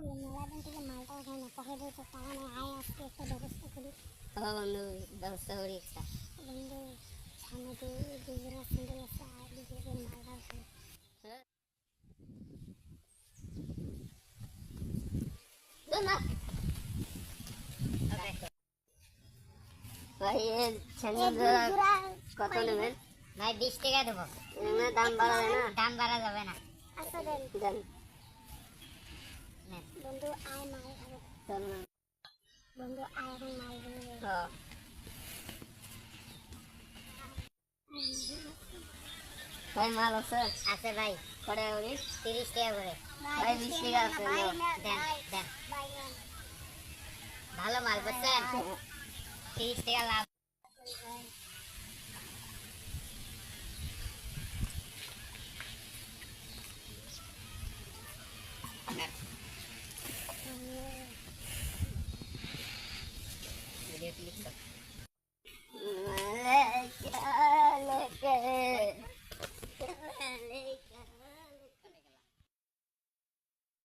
মেলাদিন থেকে মালটা ওঠায় না, পকেটে তো টাকা নেই, আয় আজকে একটা ব্যবস্থা করি। বন্ধু ব্যবস্থা করি একটা। বন্ধু সামনে দিয়ে দুজনের স্যান্ডেল আছে, আর দুজনের মালটা ওঠায়। ভাই এর স্যান্ডেল কত নেবেন? ভাই 20 টাকা দেবো। দাম বাড়াবে না? দাম বাড়া যাবে না। আচ্ছা দেন দেন। বন্ধু, আয় মাল খাবো। চল না। বন্ধু আয় এখন মাল কিনবে। হ্যাঁ। ভাই মাল আছে? আছে ভাই, কটা করি? 30 টাকা করে। ভাই 20 টাকা আছে। ভাই নাও। না, দেন ভাই, দেন, ভাই নেন। ভালো মাল বুঝছেন, 30 টাকা লাভ। ভাই,